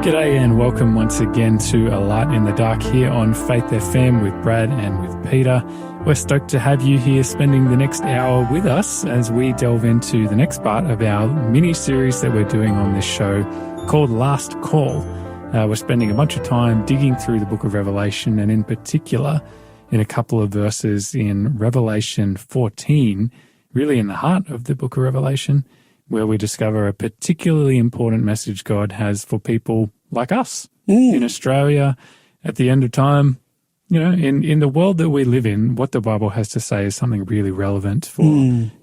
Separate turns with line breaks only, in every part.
G'day and welcome once again to A Light in the Dark here on Faith FM with Brad and with Peter. We're stoked to have you here spending the next hour with us as we delve into the next part of our mini-series that we're doing on this show called Last Call. We're spending a bunch of time digging through the book of Revelation, and in particular in a couple of verses in Revelation 14, really in the heart of the book of Revelation, where we discover a particularly important message God has for people like us in Australia at the end of time. You know, in the world that we live in, what the Bible has to say is something really relevant for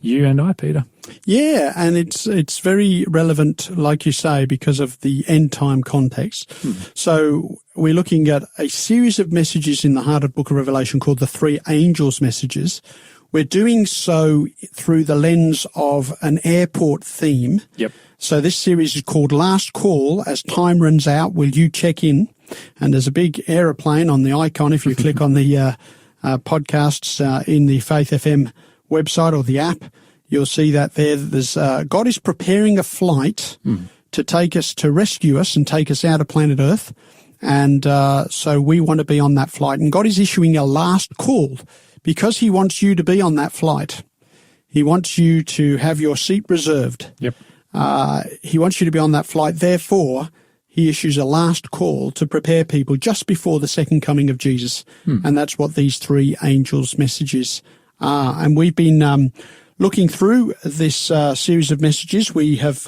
you and I, Peter.
Yeah, and it's very relevant, like you say, because of the end time context. So we're looking at a series of messages in the heart of the book of Revelation called the Three Angels Messages. We're doing so through the lens of an airport theme.
Yep.
So this series is called Last Call. As time runs out, will you check in? And there's a big aeroplane on the icon. If you click on the podcasts in the Faith FM website or the app, you'll see that there's God is preparing a flight to take us, to rescue us and take us out of planet Earth. And so we want to be on that flight. And God is issuing a last call because he wants you to be on that flight. He wants you to have your seat reserved.
Yep.
He wants you to be on that flight. Therefore, he issues a last call to prepare people just before the second coming of Jesus. And that's what these three angels' messages are. And we've been looking through this series of messages. We have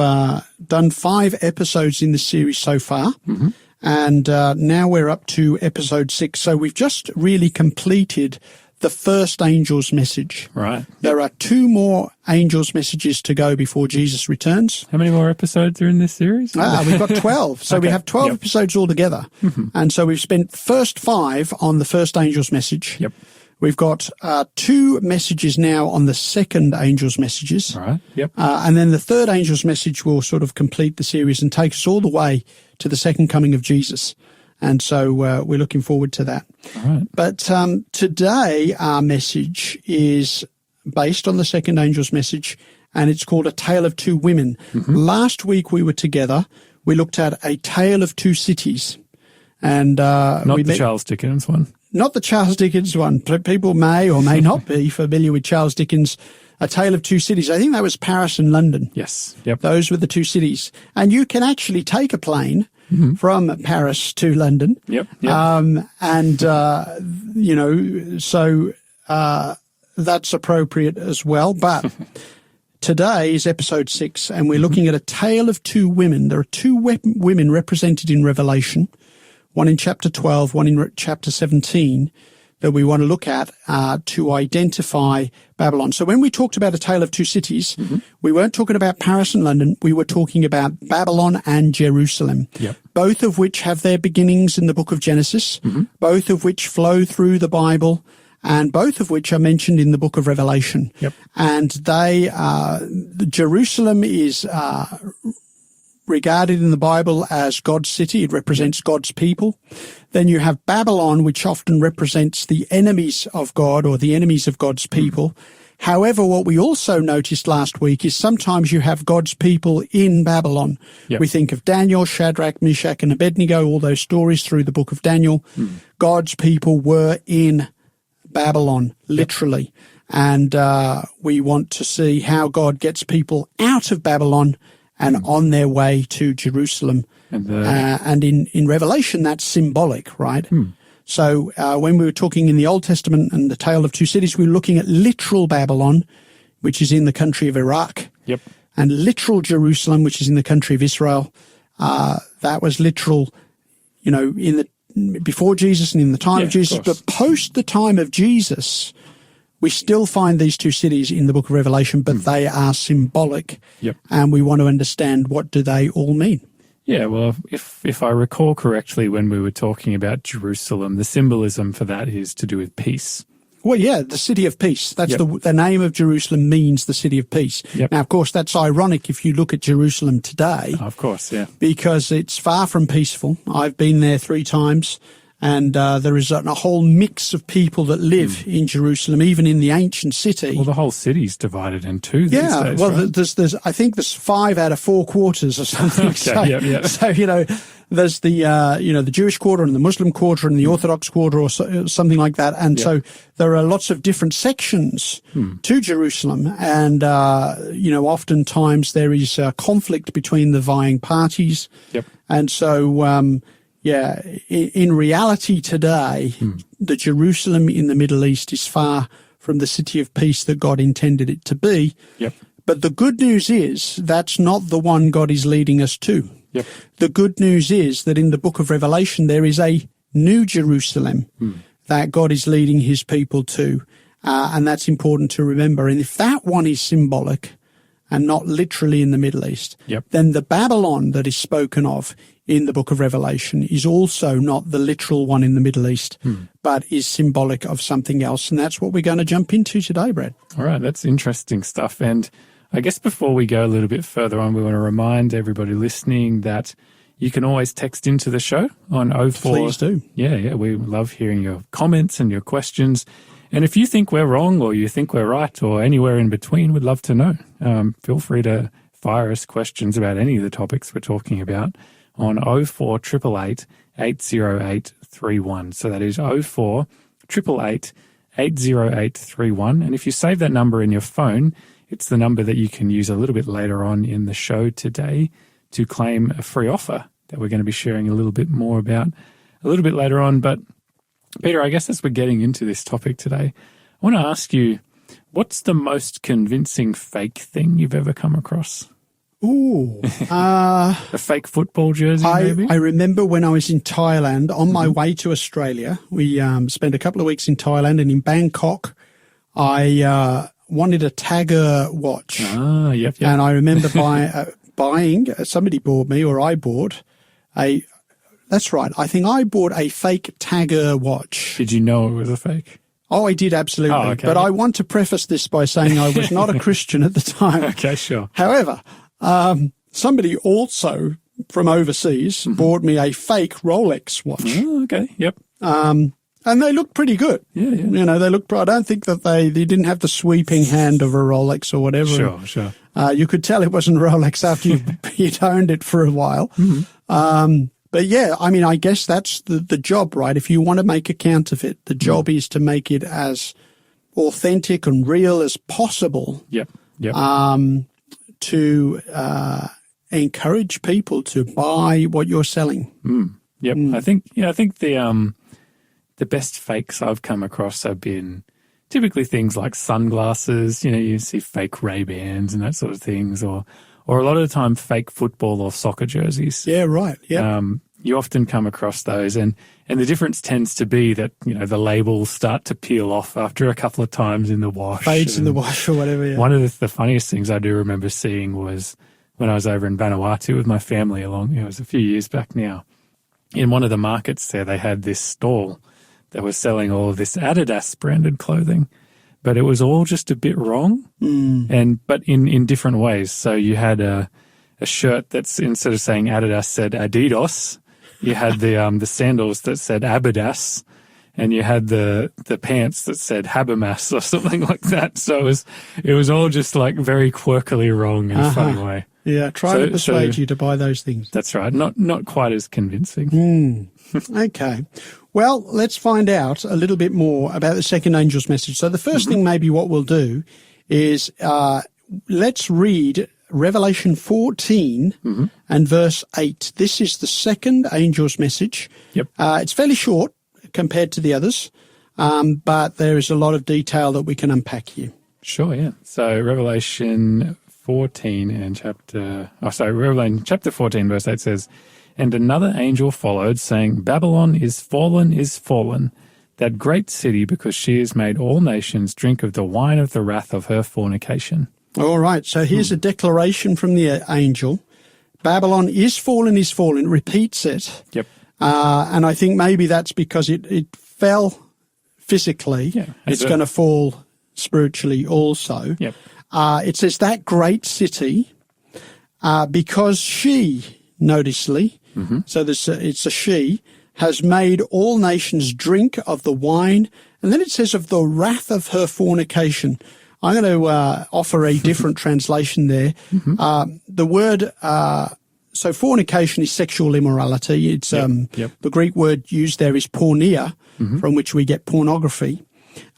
done 5 episodes in this series so far. And now we're up to episode 6. So we've just really completed the first angel's message.
Right.
There are 2 more angels' messages to go before Jesus returns.
How many more episodes are in this series?
We've got 12. So we have 12 episodes altogether. And so we've spent first 5 on the first angel's message.
Yep.
We've got 2 messages now on the second angel's messages.
All right. Yep.
And then the third angel's message will sort of complete the series and take us all the way to the second coming of Jesus. And so we're looking forward to that.
All right.
But today our message is based on the second angel's message, and it's called A Tale of Two Women. Last week we were together. We looked at A Tale of Two Cities. And
Not the Charles Dickens one.
Not the Charles Dickens one. People may or may not be familiar with Charles Dickens' A Tale of Two Cities. I think that was Paris and London.
Yes. Yep.
Those were the 2 cities. And you can actually take a plane from Paris to London.
Yep.
So that's appropriate as well. But today is episode 6, and we're looking at a tale of 2 women. There are 2 women represented in Revelation, one in chapter 12, one in chapter 17, that we want to look at to identify Babylon. So when we talked about A Tale of Two Cities, we weren't talking about Paris and London. We were talking about Babylon and Jerusalem, both of which have their beginnings in the book of Genesis, both of which flow through the Bible, and both of which are mentioned in the book of Revelation. And Jerusalem is regarded in the Bible as God's city. It represents God's people. Then you have Babylon, which often represents the enemies of God or the enemies of God's people. However, what we also noticed last week is sometimes you have God's people in Babylon. We think of Daniel, Shadrach, Meshach, and Abednego, all those stories through the book of Daniel. God's people were in Babylon, literally. And we want to see how God gets people out of Babylon and on their way to Jerusalem. And in Revelation, that's symbolic, right? So when we were talking in the Old Testament and the Tale of Two Cities, we were looking at literal Babylon, which is in the country of Iraq, and literal Jerusalem, which is in the country of Israel. That was literal, before Jesus and in the time of Jesus. But post the time of Jesus, we still find these 2 cities in the book of Revelation, but they are symbolic. And we want to understand, what do they all mean?
Yeah, well, if I recall correctly, when we were talking about Jerusalem, the symbolism for that is to do with peace.
Well, yeah, the city of peace. That's the name of Jerusalem means the city of peace. Now, of course, that's ironic if you look at Jerusalem today.
Of course, yeah.
Because it's far from peaceful. I've been there 3 times. And there is a whole mix of people that live in Jerusalem, even in the ancient city.
Well, the whole city's divided in two these days,
well,
right?
there's I think there's 5 out of 4 quarters or something.
Okay,
So, there's the, the Jewish quarter and the Muslim quarter and the Orthodox quarter or something like that. And so there are lots of different sections to Jerusalem. And, oftentimes there is a conflict between the vying parties.
Yep.
And so, in reality today, the Jerusalem in the Middle East is far from the city of peace that God intended it to be.
Yep.
But the good news is that's not the one God is leading us to.
Yep.
The good news is that in the book of Revelation, there is a new Jerusalem that God is leading his people to. And that's important to remember. And if that one is symbolic and not literally in the Middle East, then the Babylon that is spoken of in the book of Revelation is also not the literal one in the Middle East, but is symbolic of something else. And that's what we're going to jump into today, Brad.
All right, that's interesting stuff. And I guess before we go a little bit further on, we want to remind everybody listening that you can always text into the show on 04.
Please do.
Yeah, we love hearing your comments and your questions. And if you think we're wrong or you think we're right or anywhere in between, we'd love to know. Feel free to fire us questions about any of the topics we're talking about on 04 888 808 31. So that is 04 888 808 31. And if you save that number in your phone, it's the number that you can use a little bit later on in the show today to claim a free offer that we're going to be sharing a little bit more about a little bit later on. But Peter, I guess as we're getting into this topic today, I want to ask you, what's the most convincing fake thing you've ever come across?
Ooh.
A fake football jersey, maybe?
I remember when I was in Thailand on my way to Australia. We spent a couple of weeks in Thailand, and in Bangkok, I wanted a Tagger watch.
Ah, yep.
And I remember buying, somebody bought me, or I bought that's right, I think I bought a fake Tagger watch.
Did you know it was a fake?
Oh, I did, absolutely.
Oh, okay.
But I want to preface this by saying I was not a Christian at the time.
Okay, sure.
However, somebody also from overseas bought me a fake Rolex watch.
Oh, okay, yep.
And they looked pretty good.
Yeah.
They looked, I don't think that they didn't have the sweeping hand of a Rolex or whatever.
Sure.
You could tell it wasn't Rolex after you'd owned it for a while. But yeah, I mean, I guess that's the job, right? If you want to make a counterfeit, the job is to make it as authentic and real as possible.
Yep.
To encourage people to buy what you're selling.
Yep. I think the best fakes I've come across have been typically things like sunglasses. You see fake Ray-Bans and that sort of things, or a lot of the time fake football or soccer jerseys.
Yeah, right. Yeah.
You often come across those, and the difference tends to be that the labels start to peel off after a couple of times in the wash.
Fades in the wash or whatever. Yeah.
One of the funniest things I do remember seeing was when I was over in Vanuatu with my family it was a few years back now. In one of the markets there, they had this stall that was selling all of this Adidas branded clothing, but it was all just a bit wrong, but in different ways. So you had a shirt that's, instead of saying Adidas, said Adidas. You had the sandals that said Abidas, and you had the pants that said Habermas or something like that. So it was all just like very quirkily wrong in a funny way.
Yeah, try to persuade you to buy those things.
That's right. Not quite as convincing.
Okay. Well, let's find out a little bit more about the second angel's message. So the first thing maybe what we'll do is let's read Revelation 14 and verse 8. This is the second angel's message. Yep. It's fairly short compared to the others, but there is a lot of detail that we can unpack here.
Sure, yeah. So Revelation 14 and Revelation chapter 14 verse 8 says, "And another angel followed, saying, Babylon is fallen, that great city, because she has made all nations drink of the wine of the wrath of her fornication."
All right, so here's a declaration from the angel. Babylon is fallen, repeats it.
Yep.
And I think maybe that's because it fell physically.
Yeah,
it's going to fall spiritually also.
Yep.
It says that great city, because she, noticely, so it's a she, has made all nations drink of the wine. And then it says of the wrath of her fornication. I'm going to offer a different translation there. The word, so fornication is sexual immorality. It's the Greek word used there is porneia, from which we get pornography.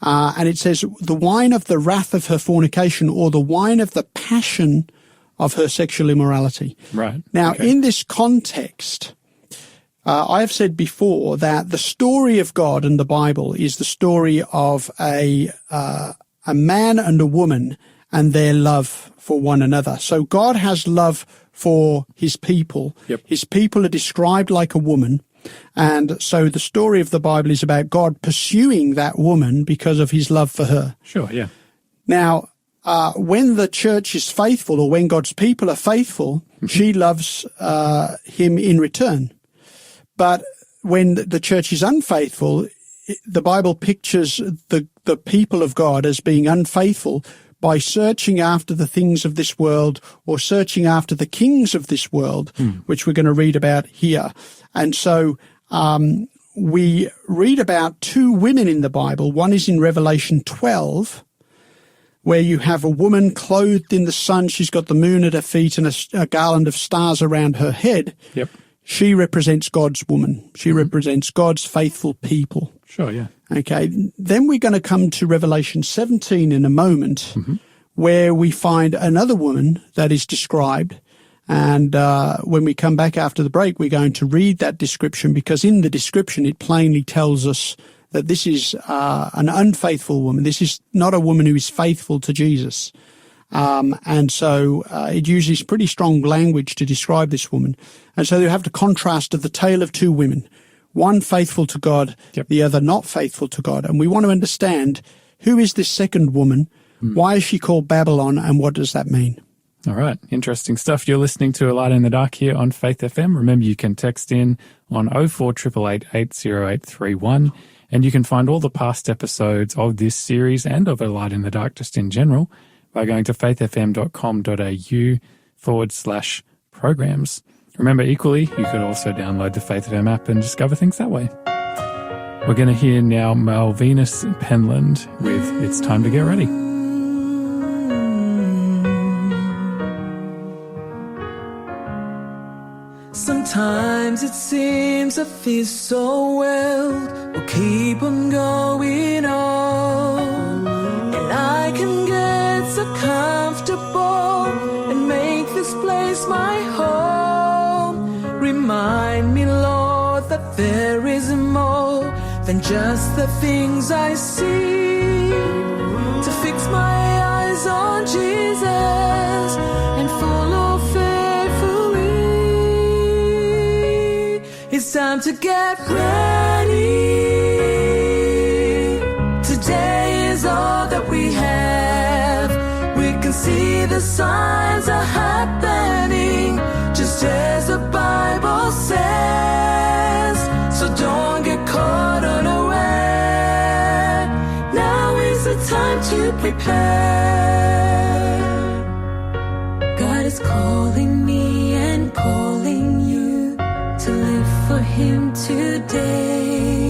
And it says the wine of the wrath of her fornication, or the wine of the passion of her sexual immorality.
Right.
Now, in this context, I have said before that the story of God in the Bible is the story of a man and a woman and their love for one another. So God has love for his people. His people are described like a woman. And so the story of the Bible is about God pursuing that woman because of his love for her.
Sure, yeah.
Now, when the church is faithful, or when God's people are faithful, she loves him in return. But when the church is unfaithful, the Bible pictures the people of God as being unfaithful by searching after the things of this world, or searching after the kings of this world, which we're going to read about here. And so we read about two women in the Bible. One is in Revelation 12, where you have a woman clothed in the sun. She's got the moon at her feet and a garland of stars around her head. She represents God's woman. She represents God's faithful people.
Sure, yeah.
Okay. Then we're going to come to Revelation 17 in a moment, where we find another woman that is described. And when we come back after the break, we're going to read that description, because in the description it plainly tells us that this is an unfaithful woman. This is not a woman who is faithful to Jesus. And so it uses pretty strong language to describe this woman. And so you have the contrast of the tale of two women, one faithful to God, the other not faithful to God. And we want to understand, who is this second woman? Why is she called Babylon, and what does that mean?
All right. Interesting stuff. You're listening to A Light in the Dark here on Faith FM. Remember, you can text in on 0488 80831, and you can find all the past episodes of this series and of A Light in the Dark just in general by going to faithfm.com.au/programs. Remember, equally, you could also download the Faith FM app and discover things that way. We're going to hear now Malvinus Penland with It's Time to Get Ready.
Sometimes it seems I feel so well, we'll keep on going on, and I can get so comfortable and make this place my home. Remind me, Lord, that there is more than just the things I see, to fix my eyes on Jesus and follow faithfully. It's time to get ready. Today is all that we have. We can see the signs are happening, just as the Bible says. So don't get caught unaware. Now is the time to prepare. God is calling me and calling you to live for Him today,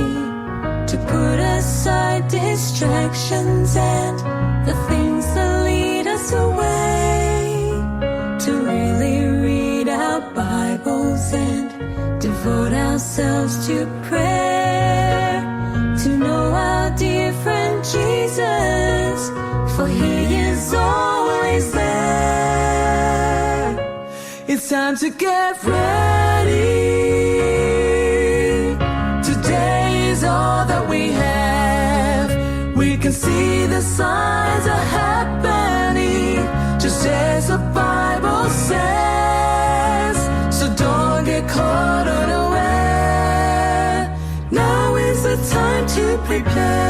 to put aside distractions and the things that lead us away, to really read our Bibles and devote ourselves to prayer, to know our dear friend Jesus, for He is always there. It's time to get ready. Today is all that we have. We can see the signs are happening, just as the Bible says. So don't get caught unaware. Now is the time to prepare.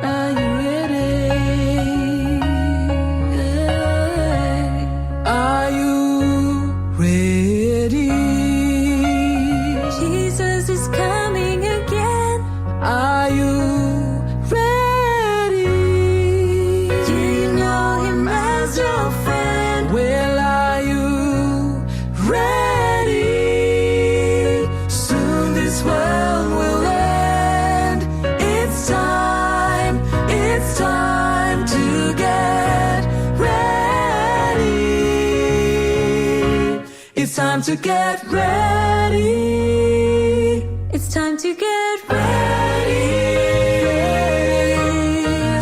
Are you ready? Are you ready? Jesus is coming again. Are you ready? time to get ready. It's time to get ready.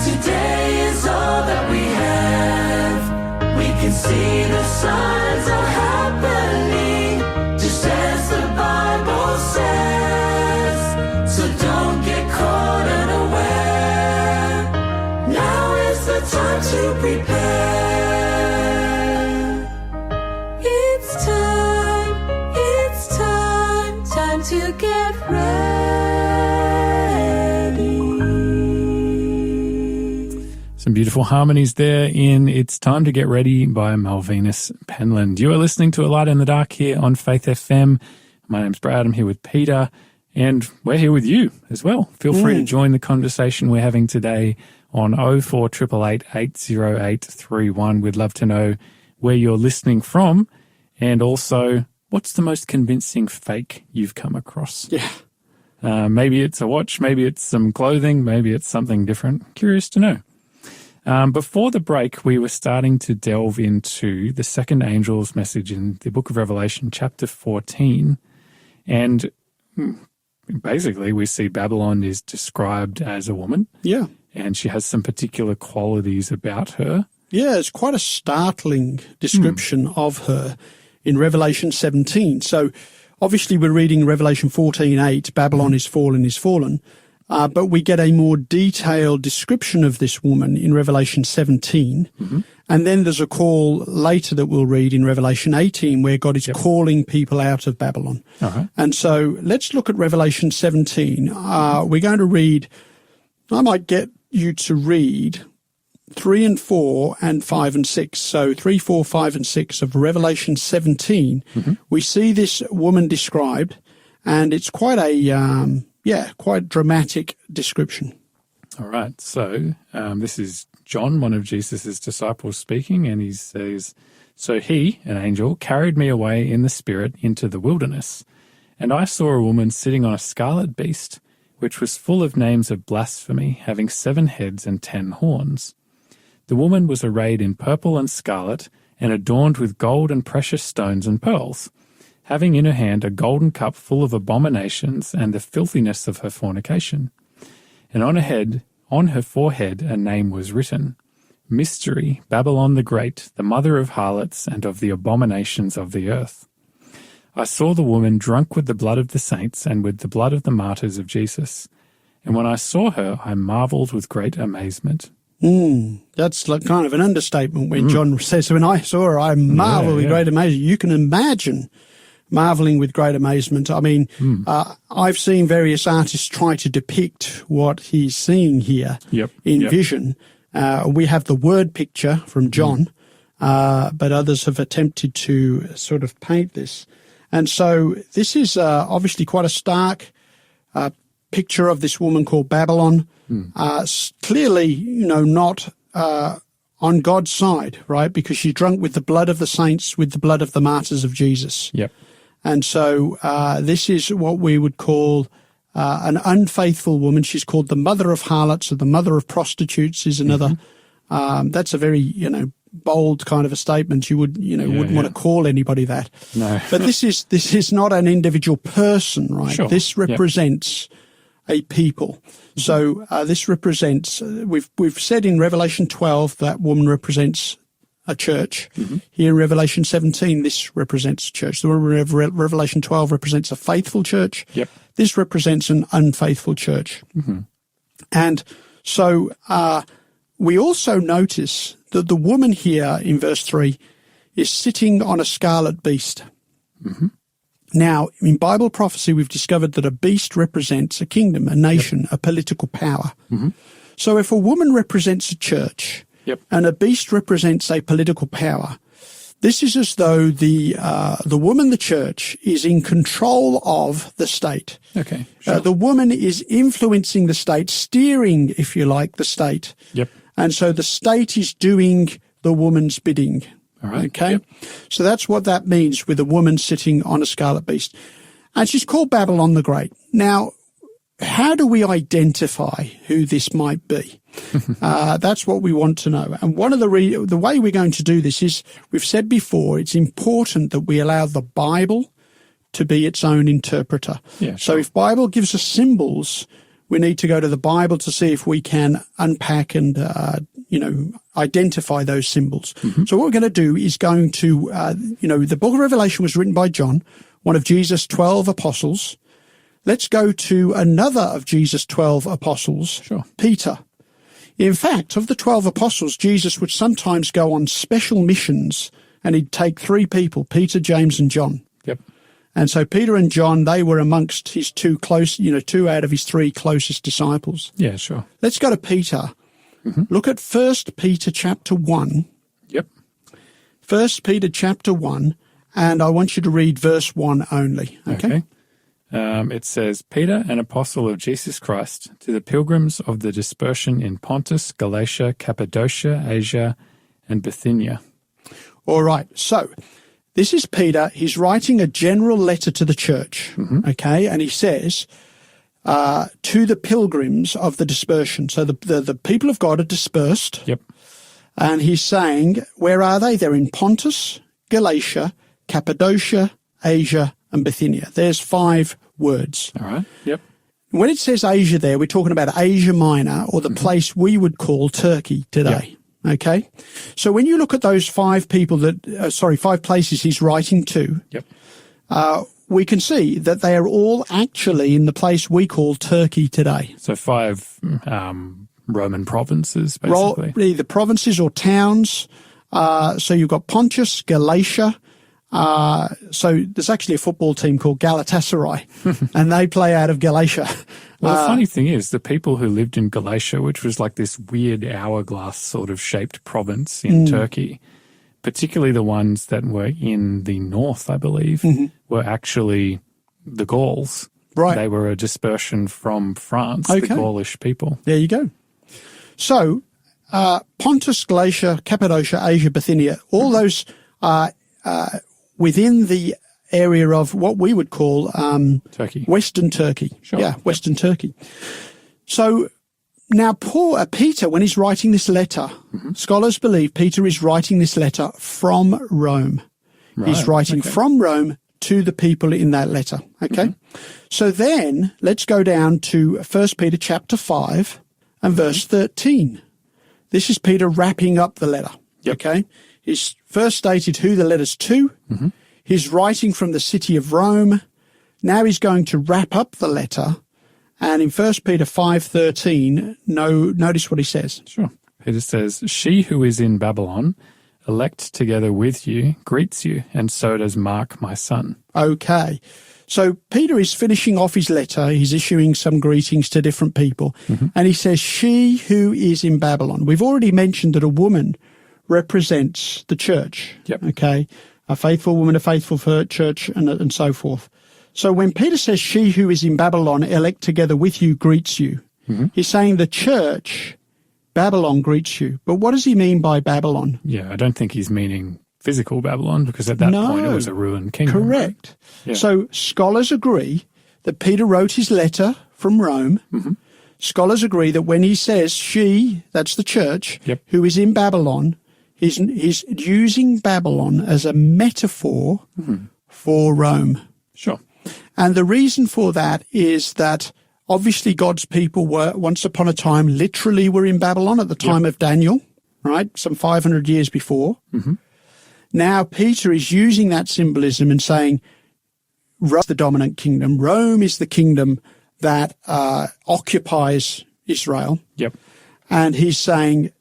Today is all that we have. We can see the signs are happening, just as the Bible says. So don't get caught unaware. Now is the time to prepare. It's time to get ready.
Some beautiful harmonies there in It's Time to Get Ready by Malvinus Penland. You are listening to A Light in the Dark here on Faith FM. My name's Brad. I'm here with Peter, and we're here with you as well. Feel free to join the conversation we're having today on 0488 808 31. We'd love to know where you're listening from, and also what's the most convincing fake you've come across.
Yeah.
Maybe it's a watch, maybe it's some clothing, maybe it's something different. Curious to know. Before the break, we were starting to delve into the second angel's message in the book of Revelation, chapter 14. And basically, we see Babylon is described as a woman.
Yeah.
And she has some particular qualities about her.
Yeah, it's quite a startling description of her in Revelation 17. So obviously we're reading Revelation 14:8, Babylon is fallen. But we get a more detailed description of this woman in Revelation 17. And then there's a call later that we'll read in Revelation 18 where God is calling people out of Babylon. And so let's look at Revelation 17. We're going to read, I might get you to read 3 and 4 and 5 and 6. So 3, 4, 5 and 6 of Revelation 17. We see this woman described, and it's quite a, quite dramatic description.
All right. So this is John, one of Jesus' disciples, speaking, and he says, "So he, an angel, carried me away in the spirit into the wilderness, and I saw a woman sitting on a scarlet beast, which was full of names of blasphemy, having 7 heads and 10 horns. The woman was arrayed in purple and scarlet, and adorned with gold and precious stones and pearls, having in her hand a golden cup full of abominations and the filthiness of her fornication. And on her forehead a name was written, Mystery, Babylon the Great, the mother of harlots and of the abominations of the earth. I saw the woman drunk with the blood of the saints and with the blood of the martyrs of Jesus. And when I saw her, I marveled with great amazement."
That's like kind of an understatement when John says, when I saw her, I marveled with great amazement. You can imagine marveling with great amazement. I mean, I've seen various artists try to depict what he's seeing here in vision. We have the word picture from John, but others have attempted to sort of paint this. And so this is obviously quite a stark picture of this woman called Babylon. Clearly, not on God's side, right? Because she's drunk with the blood of the saints, with the blood of the martyrs of Jesus. And so this is what we would call an unfaithful woman. She's called the mother of harlots, or the mother of prostitutes is another. That's a very, bold kind of a statement. You would, wouldn't want to call anybody that.
No.
But this is not an individual person, right?
Sure.
This represents a people. So this represents, we've said in Revelation 12 that woman represents a church. Here in Revelation 17, this represents a church. The Revelation 12 represents a faithful church. This represents an unfaithful church. And so we also notice that the woman here in verse 3 is sitting on a scarlet beast. Now, in Bible prophecy, we've discovered that a beast represents a kingdom, a nation, a political power. So if a woman represents a church and a beast represents a political power, this is as though the woman, the church, is in control of the state. The woman is influencing the state, steering, if you like, the state. And so the state is doing the woman's bidding. So that's what that means with a woman sitting on a scarlet beast. And she's called Babylon the Great. Now, how do we identify who this might be? That's what we want to know. And one of the way we're going to do this is, we've said before, it's important that we allow the Bible to be its own interpreter.
Yeah,
So
sure.
if Bible gives us symbols, we need to go to the Bible to see if we can unpack and, identify those symbols. So what we're going to do is going to, the book of Revelation was written by John, one of Jesus' 12 apostles. Let's go to another of Jesus' 12 apostles,
Sure.
Peter. In fact, of the 12 apostles, Jesus would sometimes go on special missions, and he'd take 3 people, Peter, James, and John.
Yep.
And so Peter and John, they were amongst his 2 out of his 3 closest disciples.
Yeah, sure.
Let's go to Peter. Look at 1 Peter chapter 1.
Yep.
1 Peter chapter 1, and I want you to read verse 1 only. Okay?
It says, Peter, an apostle of Jesus Christ, to the pilgrims of the dispersion in Pontus, Galatia, Cappadocia, Asia, and Bithynia.
All right. So this is Peter. He's writing a general letter to the church. Okay. And he says, to the pilgrims of the dispersion. So the people of God are dispersed.
Yep.
And he's saying, where are they? They're in Pontus, Galatia, Cappadocia, Asia, and Bithynia. There's 5 words.
All right. Yep.
When it says Asia there, we're talking about Asia Minor, or the place we would call Turkey today. Okay? So when you look at those 5 people 5 places he's writing to,
Yep.
we can see that they are all actually in the place we call Turkey today.
So 5 Roman provinces, basically.
Either provinces or towns. So you've got Pontus, Galatia. So there's actually a football team called Galatasaray, and they play out of Galatia.
Well, the funny thing is, the people who lived in Galatia, which was like this weird hourglass sort of shaped province in Turkey, particularly the ones that were in the north, I believe, were actually the Gauls.
Right.
They were a dispersion from France,
Okay.
the Gaulish people.
There you go. So Pontus, Galatia, Cappadocia, Asia, Bithynia, all those are within the area of what we would call
Turkey.
Western Turkey.
Sure.
Yeah, Western Turkey. So now Peter, when he's writing this letter, scholars believe Peter is writing this letter from Rome. He's
Right,
writing
okay.
from Rome to the people in that letter. Okay. So then let's go down to 1 Peter chapter 5 and verse 13. This is Peter wrapping up the letter.
Yep.
Okay. He's first stated who the letter's to. He's writing from the city of Rome. Now he's going to wrap up the letter. And in 1 Peter 5:13, notice what he says.
Sure. Peter says, she who is in Babylon, elect together with you, greets you, and so does Mark, my son.
Okay. So Peter is finishing off his letter. He's issuing some greetings to different people. And he says, she who is in Babylon. We've already mentioned that a woman represents the church.
Yep.
Okay. A faithful woman, a faithful church, and so forth. So when Peter says, she who is in Babylon, elect together with you, greets you, he's saying the church, Babylon, greets you. But what does he mean by Babylon?
Yeah, I don't think he's meaning physical Babylon, because at that point it was a ruined kingdom.
Correct.
Yeah.
So scholars agree that Peter wrote his letter from Rome. Scholars agree that when he says she, that's the church,
Yep.
who is in Babylon, he's using Babylon as a metaphor for Rome.
Sure.
And the reason for that is that obviously God's people were once upon a time literally were in Babylon at the time of Daniel, right? Some 500 years before. Now Peter is using that symbolism and saying Rome is the dominant kingdom. Rome is the kingdom that occupies Israel.
Yep.
And he's saying,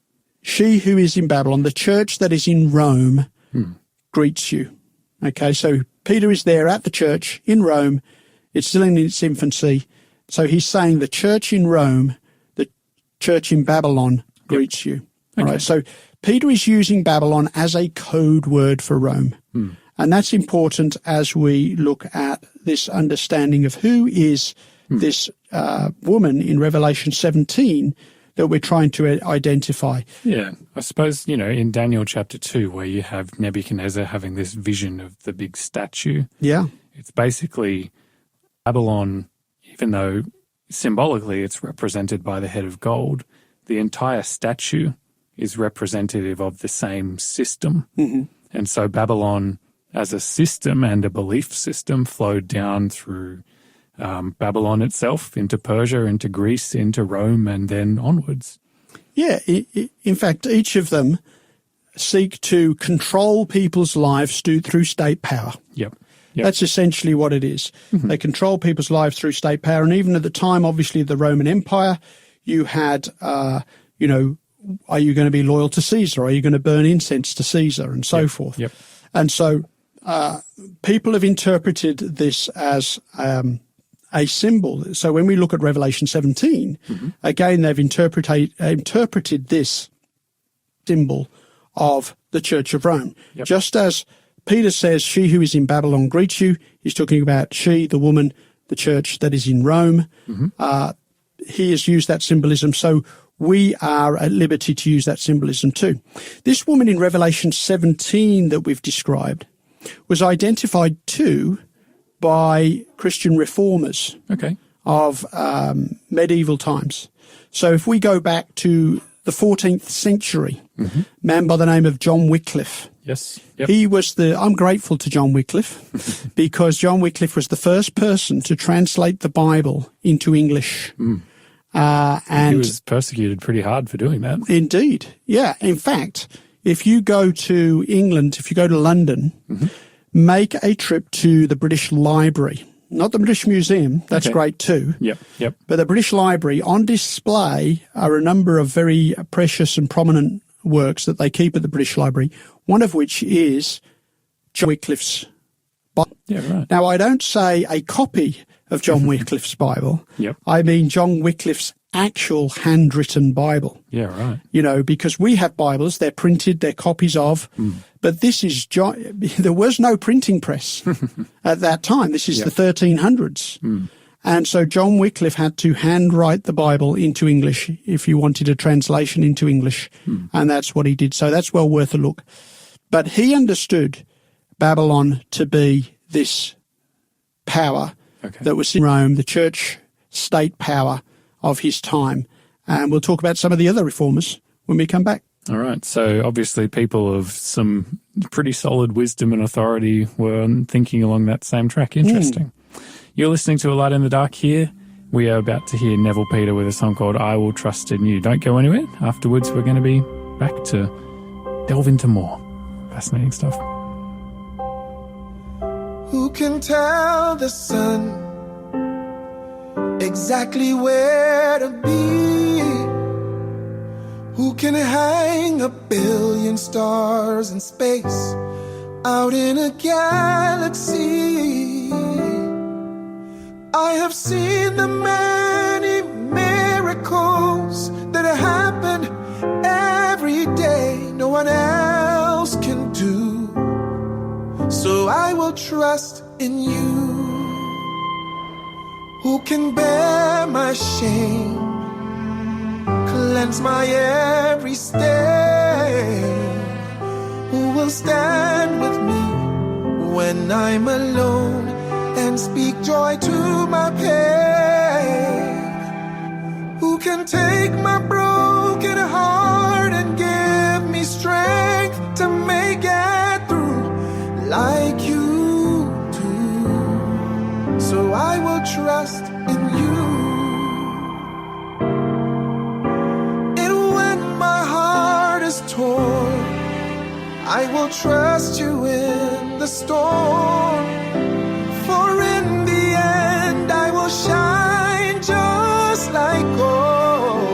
she who is in Babylon, the church that is in Rome, greets you. Okay, so Peter is there at the church in Rome. It's still in its infancy. So he's saying the church in Rome, the church in Babylon, greets you. All right, so Peter is using Babylon as a code word for Rome. And that's important as we look at this understanding of who is this woman in Revelation 17 that we're trying to identify.
Yeah, I suppose, in Daniel chapter 2, where you have Nebuchadnezzar having this vision of the big statue,
Yeah,
it's basically Babylon, even though symbolically it's represented by the head of gold, the entire statue is representative of the same system. Mm-hmm. And so Babylon as a system and a belief system flowed down through Babylon itself into Persia, into Greece, into Rome, and then onwards.
Yeah, in fact, each of them seek to control people's lives through state power.
Yep.
That's essentially what it is. Mm-hmm. They control people's lives through state power. And even at the time, obviously, of the Roman Empire, you had, are you going to be loyal to Caesar? Are you going to burn incense to Caesar? And so forth.
Yep.
And so people have interpreted this as a symbol. So when we look at Revelation 17, mm-hmm. again, they've interpreted this symbol of the Church of Rome. Yep. Just as Peter says, she who is in Babylon greets you, he's talking about she, the woman, the church that is in Rome. Mm-hmm. He has used that symbolism, so we are at liberty to use that symbolism too. This woman in Revelation 17 that we've described was identified too by Christian reformers of medieval times. So if we go back to the 14th century, mm-hmm. man by the name of John Wycliffe.
Yes. Yep.
He was I'm grateful to John Wycliffe because John Wycliffe was the first person to translate the Bible into English. Mm. And
he was persecuted pretty hard for doing that.
Indeed. Yeah. In fact, if you go to England, if you go to London, mm-hmm. make a trip to the British Library. Not the British Museum, that's great too.
Yep.
But the British Library, on display are a number of very precious and prominent works that they keep at the British Library, one of which is John Wycliffe's Bible.
Yeah, right.
Now, I don't say a copy of John Wycliffe's Bible.
Yep.
I mean John Wycliffe's actual handwritten Bible.
Yeah, right.
Because we have Bibles, they're printed, they're copies of, but this is there was no printing press at that time. This is the 1300s. Mm. And so John Wycliffe had to handwrite the Bible into English if you wanted a translation into English, and that's what he did. So that's well worth a look. But he understood Babylon to be this power that was in Rome, the church state power of his time. And we'll talk about some of the other reformers when we come back.
All right. So obviously people of some pretty solid wisdom and authority were thinking along that same track. Interesting. You're listening to A Light in the Dark here. We are about to hear Neville Peter with a song called I Will Trust in You. Don't go anywhere. Afterwards, we're going to be back to delve into more fascinating stuff.
Who can tell the sun exactly where to be? Who can hang 1,000,000,000 stars in space out in a galaxy? I have seen the many miracles that happen every day no one else can do. So I will trust in you. Who can bear my shame, cleanse my every stain? Who will stand with me when I'm alone and speak joy to my pain? Who can take my broken heart and give me strength to make it through like you do? So I will trust in you. And when my heart is torn, I will trust you in the storm. For in the end I will shine just like gold.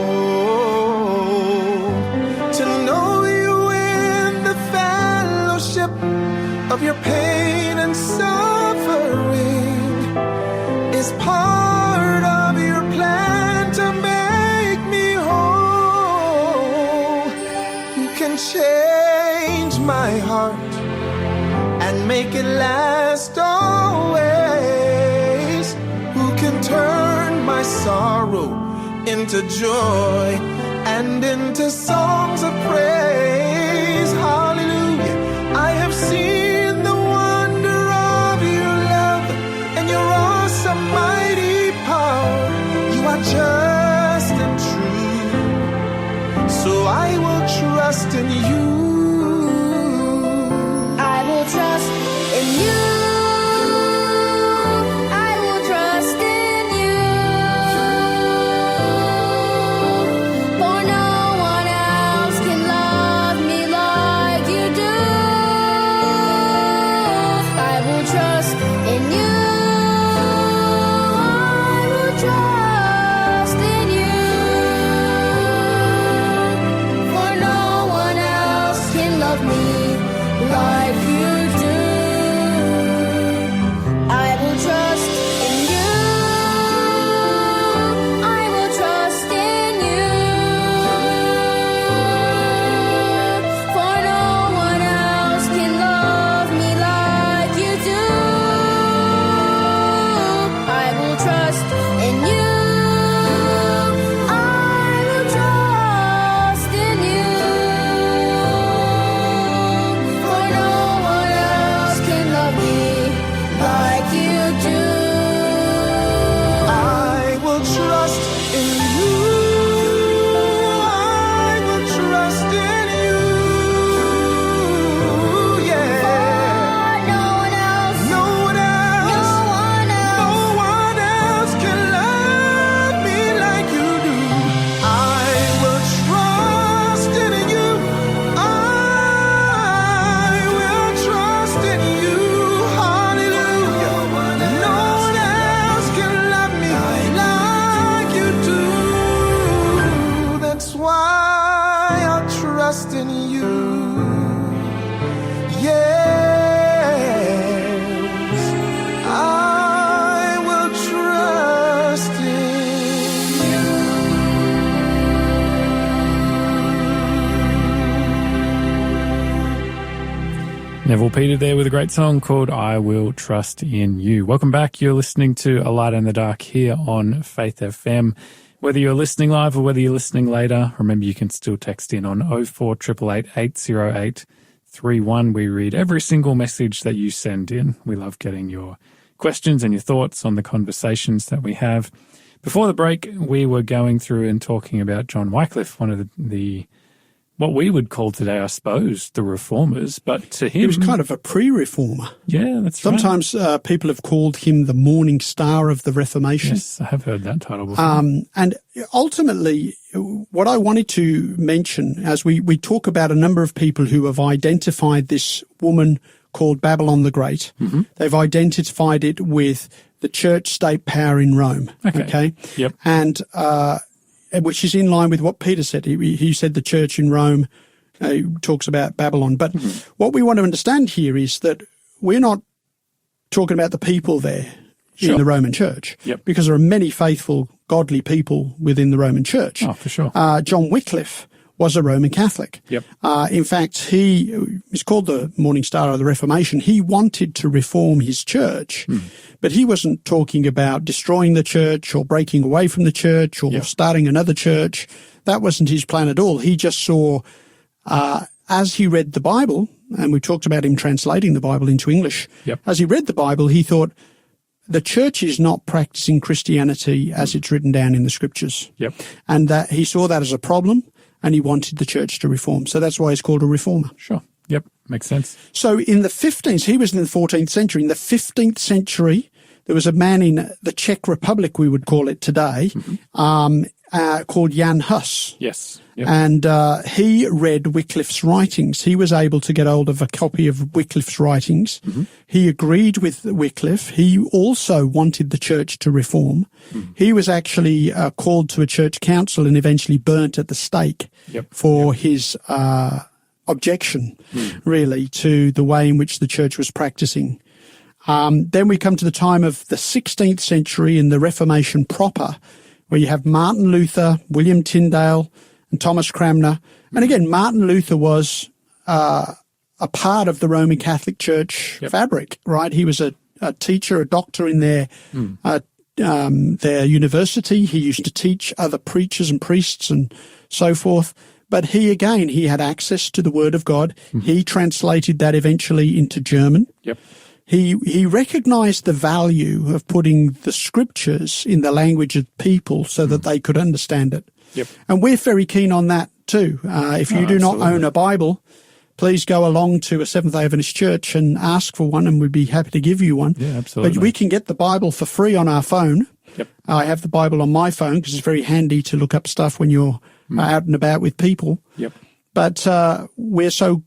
To know you in the fellowship of your pain and suffering is part of your plan to make me whole. Who can change my heart and make it last always? Who can turn my sorrow into joy and into songs of praise? Hallelujah. I have seen the wonder of your love and your awesome mighty power. You are just and true. trust in you.
I will trust in you. I will trust in you. For no one else can love me like you do. I will trust in you. I will trust in you. For no one else can love me like you do. I will trust in you. I will trust in you. For no one else can love me like you do. I will trust in you. I will trust in you. For no one else can love me like you do.
I will trust in you. I will trust in you. Yeah.
No one else,
No one else.
no one
No
else.
one else can love me like you do. I will trust in you. I will trust in you. Hallelujah. No one else can love me like you do. That's why I'll trust in you. Yes, I will trust in you.
Neville Peter there with a great song called I Will Trust in You. Welcome back. You're listening to A Light in the Dark here on Faith FM. Whether you're listening live or whether you're listening later, remember you can still text in on 0488 808 31. We read every single message that you send in. We love getting your questions and your thoughts on the conversations that we have. Before the break, we were going through and talking about John Wycliffe, one of the what we would call today, I suppose, the reformers. But to him,
He was kind of a pre-reformer.
yeah, that's right.
Sometimes people have called him the morning star of the Reformation.
Yes, I have heard that title before.
And ultimately, what I wanted to mention, as we talk about a number of people who have identified this woman called Babylon the Great, they've identified it with the church-state power in Rome.
Okay. Yep.
And which is in line with what Peter said. He said the church in Rome, he talks about Babylon. But what we want to understand here is that we're not talking about the people there in the Roman church.
Yep.
Because there are many faithful, godly people within the Roman church.
Oh, for sure.
John Wycliffe was a Roman Catholic.
Yep.
In fact, he is called the Morning Star of the Reformation. He wanted to reform his church, but he wasn't talking about destroying the church or breaking away from the church or starting another church. That wasn't his plan at all. He just saw, as he read the Bible, and we talked about him translating the Bible into English,
Yep.
as he read the Bible, he thought, the church is not practicing Christianity as it's written down in the scriptures.
Yep.
And that he saw that as a problem, and he wanted the church to reform. So that's why he's called a reformer.
Sure. Yep. Makes sense.
So in the 15th, he was in the 14th century. In the 15th century, there was a man in the Czech Republic, we would call it today, called Jan Hus.
Yes. Yep.
And he read Wycliffe's writings. He was able to get hold of a copy of Wycliffe's writings. He agreed with Wycliffe. He also wanted the church to reform. He was actually called to a church council and eventually burnt at the stake for his objection, really, to the way in which the church was practicing. Then we come to the time of the 16th century in the Reformation proper, where you have Martin Luther, William Tyndale, and Thomas Cranmer. And again, Martin Luther was a part of the Roman Catholic Church fabric, right? He was a teacher, a doctor in their university. He used to teach other preachers and priests and so forth. But he had access to the Word of God. He translated that eventually into German.
Yep.
He recognized the value of putting the scriptures in the language of people so that they could understand it.
Yep.
And we're very keen on that too. If you do not own a Bible, please go along to a Seventh-day Adventist church and ask for one, and we'd be happy to give you one.
Yeah, absolutely.
But we can get the Bible for free on our phone.
Yep.
I have the Bible on my phone because it's very handy to look up stuff when you're out and about with people.
Yep.
But we're so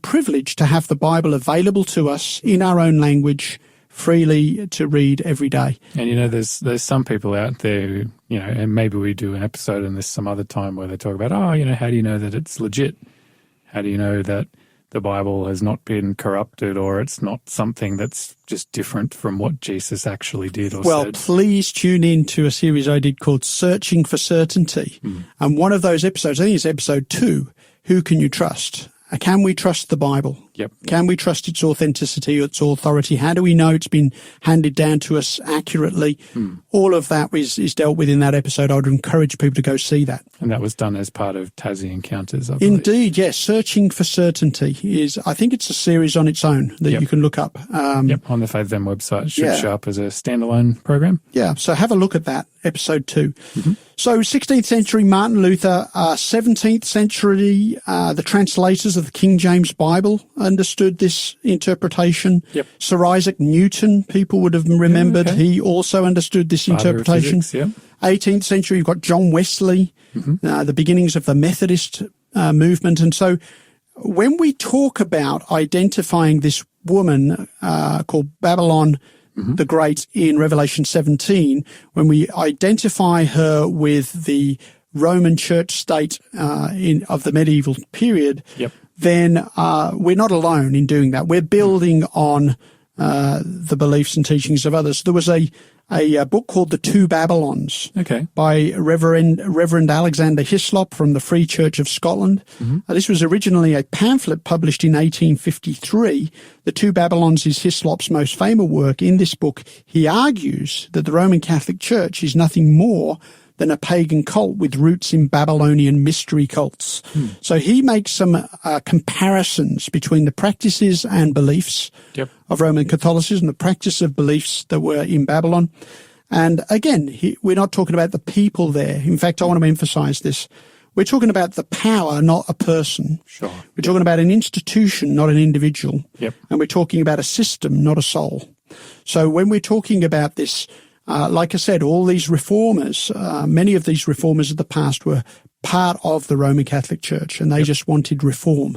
privileged to have the Bible available to us in our own language, freely to read every day.
And, there's some people out there who, and maybe we do an episode on this some other time where they talk about, how do you know that it's legit? How do you know that the Bible has not been corrupted, or it's not something that's just different from what Jesus actually did or
Well,
said?
please tune in to a series I did called Searching for Certainty. And one of those episodes, I think it's episode 2, Who Can You Trust? Can we trust the Bible?
Yep.
Can we trust its authenticity, its authority? How do we know it's been handed down to us accurately? All of that is dealt with in that episode. I would encourage people to go see that.
And that was done as part of Tassie Encounters, I believe.
Indeed, yes. Searching for Certainty I think it's a series on its own that you can look up.
Yep, on the Faith FM website. It should show up as a standalone program.
Yeah, so have a look at that, episode 2. So 16th century Martin Luther, 17th century, the translators of the King James Bible understood this interpretation.
Yep.
Sir Isaac Newton, people would have remembered,
okay.
he also understood this
Father of
interpretation.
physics,
18th century, you've got John Wesley, the beginnings of the Methodist movement. And so when we talk about identifying this woman called Babylon the Great in Revelation 17, when we identify her with the Roman church state of the medieval period, then we're not alone in doing that. We're building on the beliefs and teachings of others. There was a book called The Two Babylons by Reverend Alexander Hislop from the Free Church of Scotland. This was originally a pamphlet published in 1853. The Two Babylons is Hislop's most famous work. In this book, he argues that the Roman Catholic Church is nothing more than a pagan cult with roots in Babylonian mystery cults. So he makes some comparisons between the practices and beliefs of Roman Catholicism, the practice of beliefs that were in Babylon. And again, we're not talking about the people there. In fact, I want to emphasize this. We're talking about the power, not a person.
Sure.
We're talking about an institution, not an individual.
Yep.
And we're talking about a system, not a soul. So when we're talking about this, like I said, all these reformers, many of these reformers of the past were part of the Roman Catholic Church, and they just wanted reform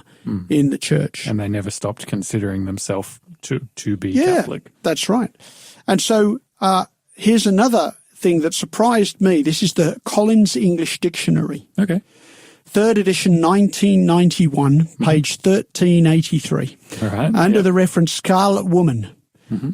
in the church.
And they never stopped considering themselves to be Catholic.
That's right. And so here's another thing that surprised me. This is the Collins English Dictionary.
Okay.
3rd edition, 1991, page 1383.
All right.
Under the reference Scarlet Woman.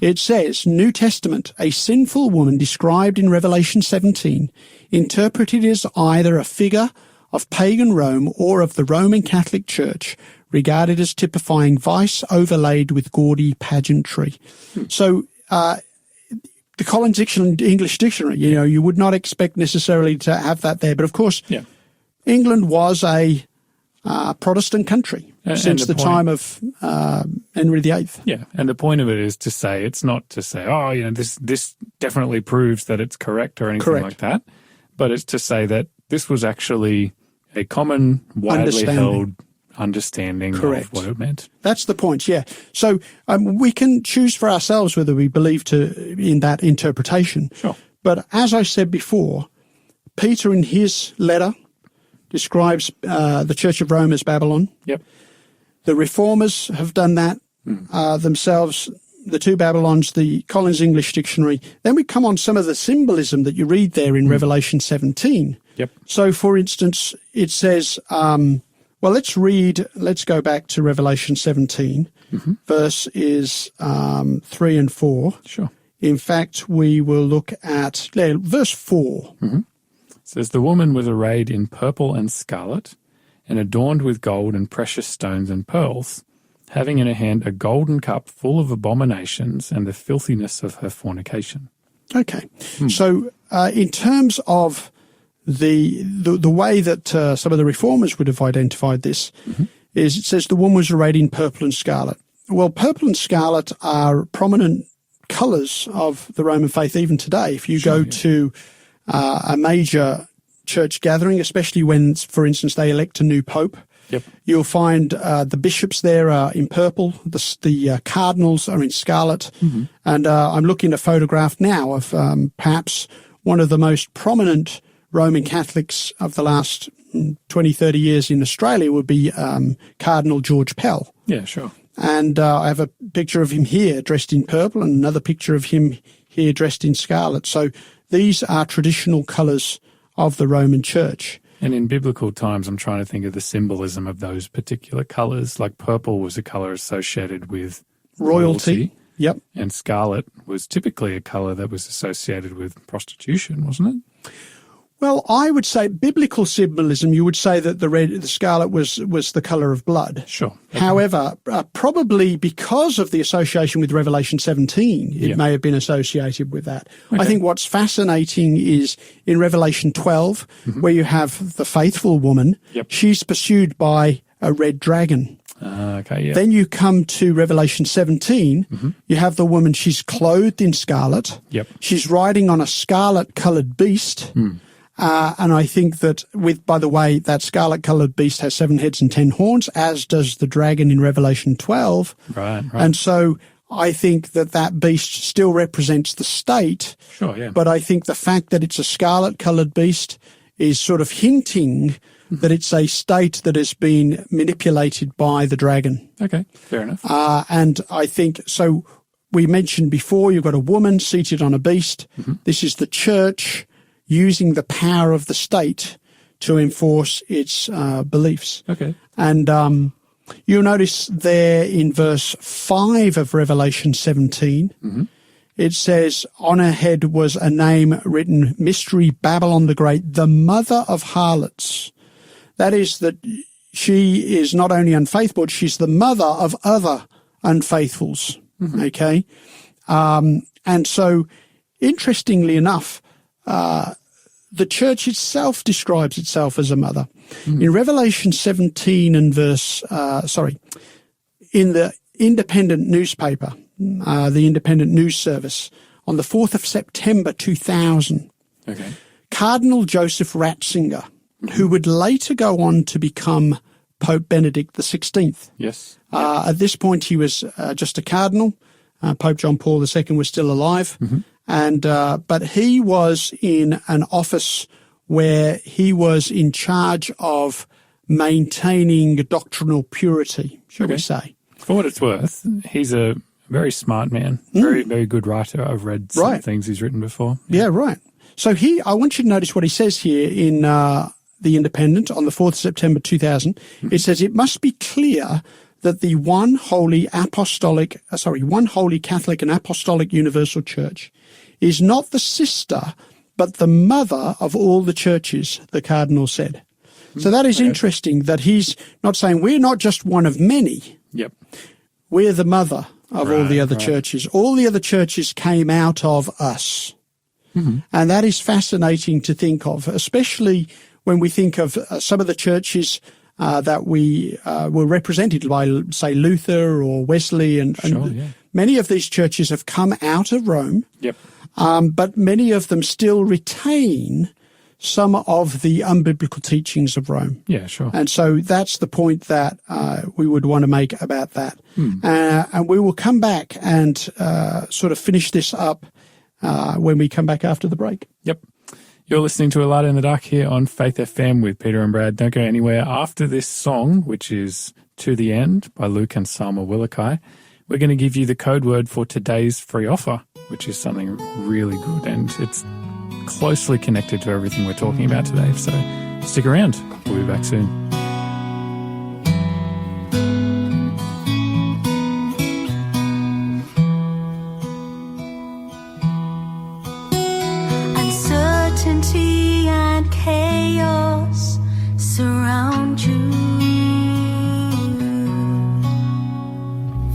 It says, New Testament, a sinful woman described in Revelation 17, interpreted as either a figure of pagan Rome or of the Roman Catholic Church, regarded as typifying vice overlaid with gaudy pageantry. So the Collins English Dictionary, you would not expect necessarily to have that there. But of course, England was a Protestant country since the time of Henry VIII.
Yeah, and the point of it is to say, it's not to say, this definitely proves that it's correct or anything like that, but it's to say that this was actually a common, widely held understanding of what it meant.
That's the point, yeah. So we can choose for ourselves whether we believe in that interpretation.
Sure.
But as I said before, Peter in his letter describes the Church of Rome as Babylon.
Yep.
The Reformers have done that themselves, the Two Babylons, the Collins English Dictionary. Then we come on some of the symbolism that you read there in Revelation 17.
Yep.
So, for instance, it says, let's go back to Revelation 17. Verse is 3 and 4.
Sure.
In fact, we will look at verse 4.
It says, the woman was arrayed in purple and scarlet and adorned with gold and precious stones and pearls, having in her hand a golden cup full of abominations and the filthiness of her fornication.
Okay. So in terms of the way that some of the reformers would have identified this is it says the woman was arrayed in purple and scarlet. Well, purple and scarlet are prominent colours of the Roman faith even today. If you go to a major church gathering, especially when, for instance, they elect a new pope.
Yep.
You'll find the bishops there are in purple, the cardinals are in scarlet, and I'm looking at a photograph now of perhaps one of the most prominent Roman Catholics of the last 20, 30 years in Australia would be Cardinal George Pell.
Yeah, sure.
And I have a picture of him here dressed in purple and another picture of him here dressed in scarlet. So these are traditional colours of the Roman Church.
And in biblical times, I'm trying to think of the symbolism of those particular colours. Like purple was a colour associated with royalty.
Yep.
And scarlet was typically a colour that was associated with prostitution, wasn't it?
Well, I would say biblical symbolism, you would say that the scarlet was the colour of blood.
Sure. Okay.
However, probably because of the association with Revelation 17, it may have been associated with that.
Okay.
I think what's fascinating is in Revelation 12, where you have the faithful woman, she's pursued by a red dragon.
Okay, yeah.
Then you come to Revelation 17, you have the woman, she's clothed in scarlet.
Yep.
She's riding on a scarlet-coloured beast. And I think that by the way, that scarlet-coloured beast has 7 heads and 10 horns, as does the dragon in Revelation 12.
Right.
And so I think that beast still represents the state.
Sure, yeah.
But I think the fact that it's a scarlet-coloured beast is sort of hinting that it's a state that has been manipulated by the dragon.
Okay, fair enough.
And I think, so we mentioned before, you've got a woman seated on a beast. This is the church using the power of the state to enforce its beliefs.
Okay.
And you'll notice there in verse 5 of Revelation 17, it says, on her head was a name written, Mystery Babylon the Great, the mother of harlots. That is that she is not only unfaithful, but she's the mother of other unfaithfuls. Okay. And so, interestingly enough, the church itself describes itself as a mother. In Revelation 17 and in the independent newspaper, the Independent News Service, on the 4th of September 2000, Cardinal Joseph Ratzinger, who would later go on to become Pope Benedict XVI.
Yes.
At this point, he was just a cardinal. Pope John Paul II was still alive. And but he was in an office where he was in charge of maintaining doctrinal purity, shall we say.
For what it's worth, he's a very smart man, very, very good writer. I've read some things he's written before.
Yeah, right. So I want you to notice what he says here in The Independent on the 4th of September 2000. It says, it must be clear that the one holy Catholic and Apostolic Universal Church is not the sister, but the mother of all the churches, the Cardinal said. So that is interesting that he's not saying we're not just one of many.
Yep.
We're the mother of all the other churches. All the other churches came out of us. And that is fascinating to think of, especially when we think of some of the churches that we were represented by, say, Luther or Wesley. And many of these churches have come out of Rome.
Yep.
But many of them still retain some of the unbiblical teachings of Rome.
Yeah, sure.
And so that's the point that we would want to make about that. And we will come back and sort of finish this up when we come back after the break.
Yep. You're listening to A Light in the Dark here on Faith FM with Peter and Brad. Don't go anywhere. After this song, which is To the End by Luke and Salma Willikai, we're going to give you the code word for today's free offer, which is something really good, and it's closely connected to everything we're talking about today. So stick around. We'll be back soon.
Uncertainty and chaos surround you.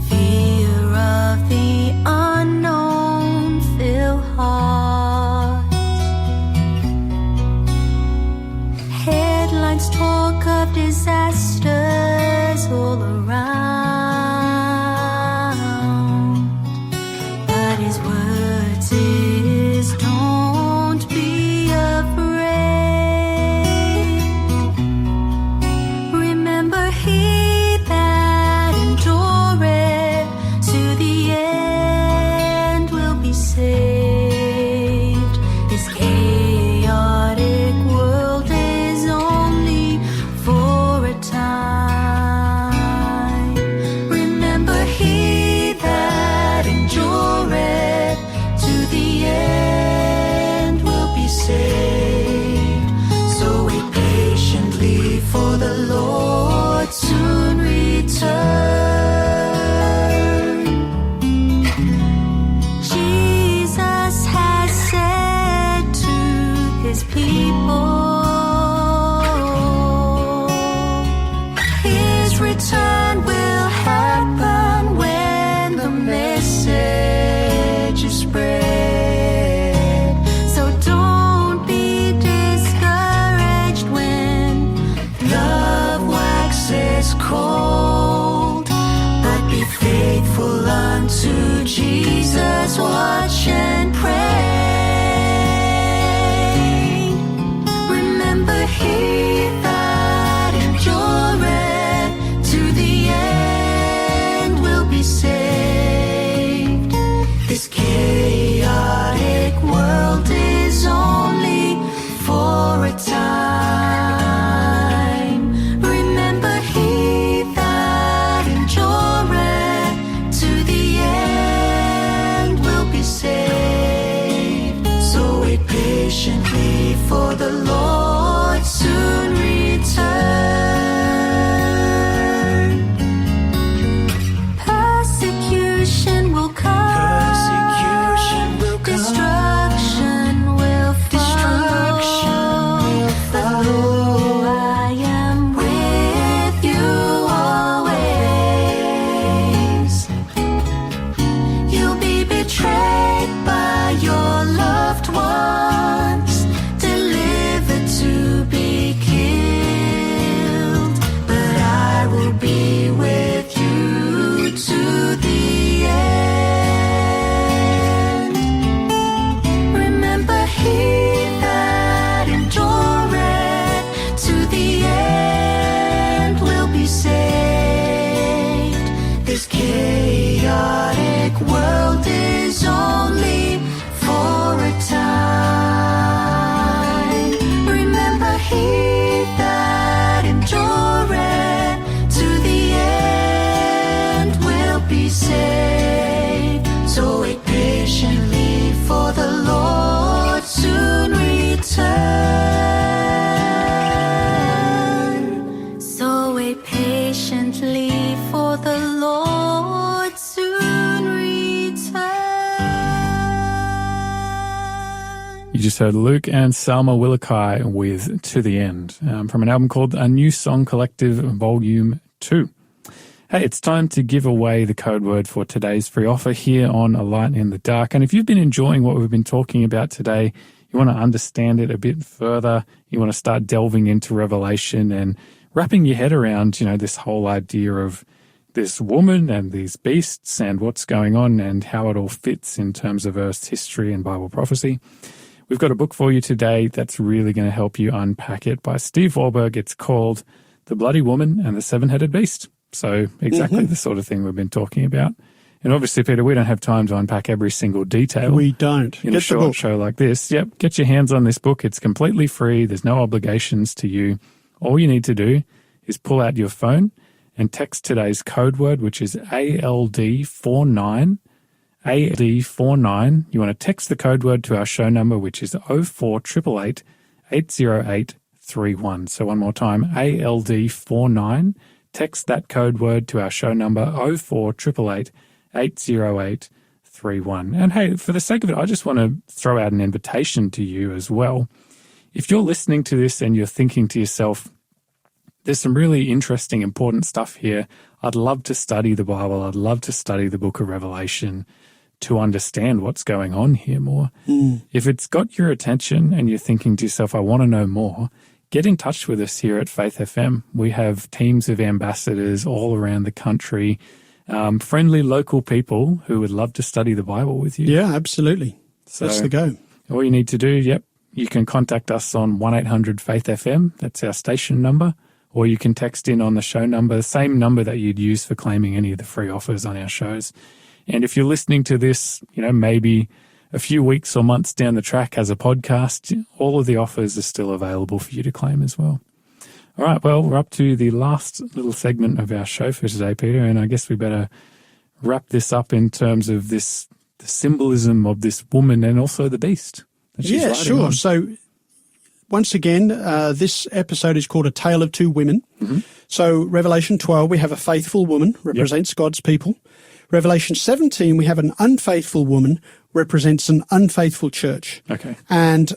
Fear of the unknown fill hearts. Headlines talk of disaster. faithful unto Jesus, watch and pray. Remember he that endureth to the end will be saved. This chaotic world is only for a time. Remember he that endureth to the end will be saved. So wait patiently, for the Lord soon return. Persecution will come. Destruction will follow. But lo, I am with you always. You'll be betrayed by your loved ones, delivered to be killed. But I will be with you to the end. Remember he that endureth to the end will be saved. This chaotic world is only for a time. Remember he that endureth to the end will be saved. So wait patiently, for the Lord soon return. So wait patiently, for the Lord soon return.
You just heard Luke and Salma Willikai with To the End from an album called A New Song Collective Volume 2. Hey, it's time to give away the code word for today's free offer here on A Light in the Dark. And if you've been enjoying what we've been talking about today, you want to understand it a bit further, you want to start delving into Revelation and wrapping your head around, this whole idea of this woman and these beasts and what's going on and how it all fits in terms of Earth's history and Bible prophecy. We've got a book for you today that's really going to help you unpack it by Steve Wahlberg. It's called The Bloody Woman and the Seven-Headed Beast. So exactly the sort of thing we've been talking about. And obviously, Peter, we don't have time to unpack every single detail.
We don't.
In a short show like this. Yep, get your hands on this book. It's completely free. There's no obligations to you. All you need to do is pull out your phone and text today's code word, which is ALD49. ALD49. You want to text the code word to our show number, which is 0488 808 31. So one more time, ALD49. Text that code word to our show number 0488 808 31. And hey, for the sake of it, I just want to throw out an invitation to you as well. If you're listening to this and you're thinking to yourself, there's some really interesting, important stuff here. I'd love to study the Bible. I'd love to study the book of Revelation to understand what's going on here more. If it's got your attention and you're thinking to yourself, I want to know more, get in touch with us here at Faith FM. We have teams of ambassadors all around the country, friendly local people who would love to study the Bible with you.
Yeah, absolutely.
So
that's the go.
All you need to do, you can contact us on 1-800-FAITH-FM. That's our station number. Or you can text in on the show number, the same number that you'd use for claiming any of the free offers on our shows. And if you're listening to this, maybe a few weeks or months down the track as a podcast, all of the offers are still available for you to claim as well. All right, well, we're up to the last little segment of our show for today, Peter, and I guess we better wrap this up in terms of the symbolism of this woman and also the beast that she's riding
sure.
on.
So once again, this episode is called A Tale of Two Women. Mm-hmm. So Revelation 12, we have a faithful woman, represents God's people. Revelation 17, we have an unfaithful woman, represents an unfaithful church.
Okay.
And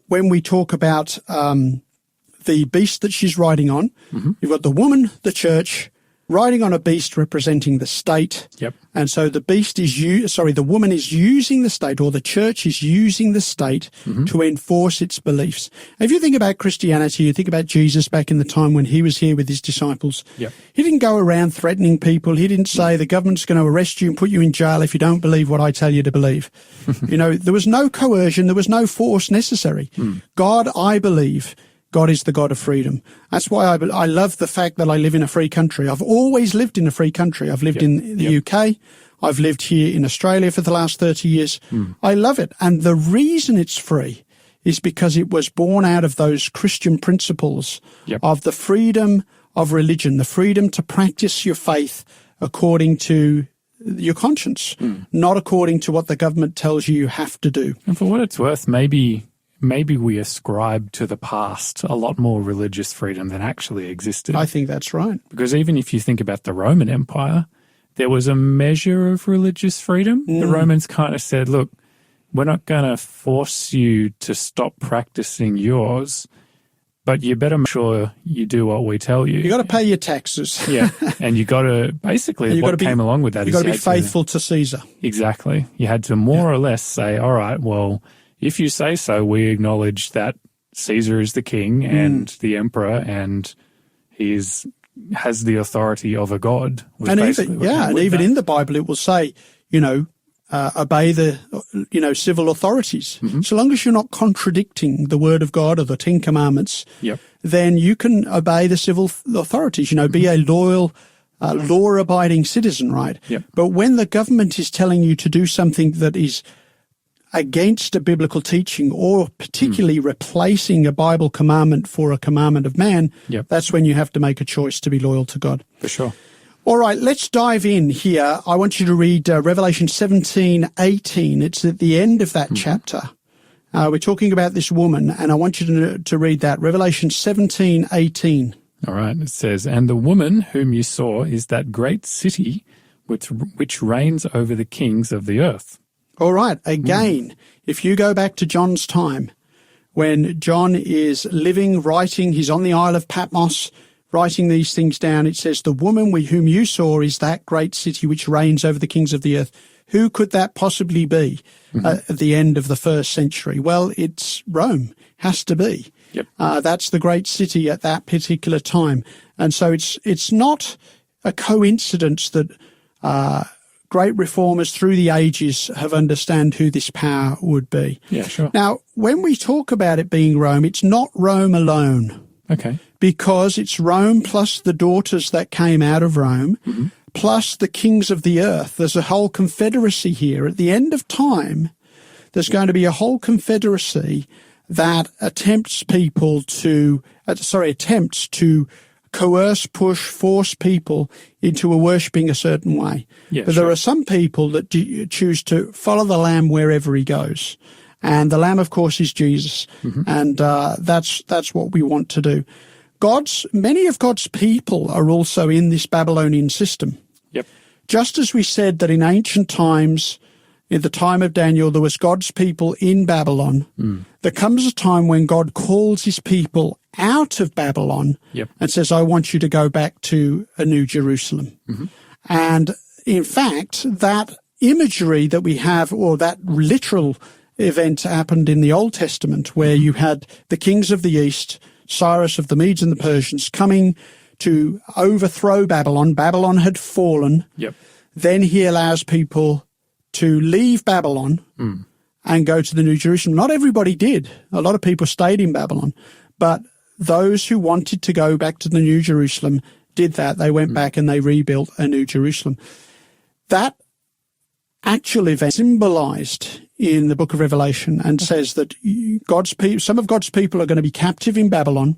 when we talk about the beast that she's riding on, you've got the woman, the church, riding on a beast representing the state.
Yep.
And so the beast is the woman is using the state, or the church is using the state to enforce its beliefs. If you think about Christianity, you think about Jesus back in the time when he was here with his disciples.
Yep.
He didn't go around threatening people. He didn't say the government's going to arrest you and put you in jail if you don't believe what I tell you to believe. There was no coercion. There was no force necessary. God, I believe, God is the God of freedom. That's why I love the fact that I live in a free country. I've always lived in a free country. I've lived in the UK. I've lived here in Australia for the last 30 years. I love it. And the reason it's free is because it was born out of those Christian principles of the freedom of religion, the freedom to practice your faith according to your conscience, not according to what the government tells you have to do.
And for what it's worth, maybe we ascribe to the past a lot more religious freedom than actually existed.
I think that's right.
Because even if you think about the Roman Empire, there was a measure of religious freedom. The Romans kind of said, look, we're not going to force you to stop practicing yours, but you better make sure you do what we tell you.
You got to pay your taxes.
Yeah. And you got to, basically, what came along with that is
you got to be faithful to Caesar.
Exactly. You had to more or less say, all right, well, if you say so, we acknowledge that Caesar is the king and the emperor, and he has the authority of a god.
And even in the Bible, it will say, obey the, civil authorities. So long as you're not contradicting the word of God or the 10 Commandments, then you can obey the civil authorities, be a loyal, law-abiding citizen, right? But when the government is telling you to do something that is against a biblical teaching, or particularly replacing a Bible commandment for a commandment of man, that's when you have to make a choice to be loyal to God.
For sure.
All right, let's dive in here. I want you to read Revelation 17:18. It's at the end of that chapter. We're talking about this woman, and I want you to read that. Revelation 17:18.
All right, it says, "And the woman whom you saw is that great city which reigns over the kings of the earth."
All right. Again, if you go back to John's time, when John is living, writing, he's on the Isle of Patmos, writing these things down, it says, the woman whom you saw is that great city which reigns over the kings of the earth. Who could that possibly be at the end of the first century? Well, it's Rome. Has to be. That's the great city at that particular time. And so it's not a coincidence that great reformers through the ages have understood who this power would be.
Yeah, sure.
Now, when we talk about it being Rome, it's not Rome alone.
Okay.
Because it's Rome plus the daughters that came out of Rome, plus the kings of the earth. There's a whole confederacy here. At the end of time, there's going to be a whole confederacy that attempts to coerce, push, force people into worshipping a certain way. But there are some people that choose to follow the Lamb wherever he goes. And the Lamb, of course, is Jesus. And that's what we want to do. Many of God's people are also in this Babylonian system. Just as we said that in ancient times, in the time of Daniel, there was God's people in Babylon. There comes a time when God calls his people out of Babylon and says, I want you to go back to a new Jerusalem. And in fact, that imagery that we have, or that literal event happened in the Old Testament, where you had the kings of the East, Cyrus of the Medes and the Persians, coming to overthrow Babylon. Babylon had fallen. Then he allows people to leave Babylon and go to the New Jerusalem. Not everybody did. A lot of people stayed in Babylon. But those who wanted to go back to the New Jerusalem did that. They went back and they rebuilt a New Jerusalem. That actual event symbolized in the book of Revelation, and says that some of God's people are going to be captive in Babylon.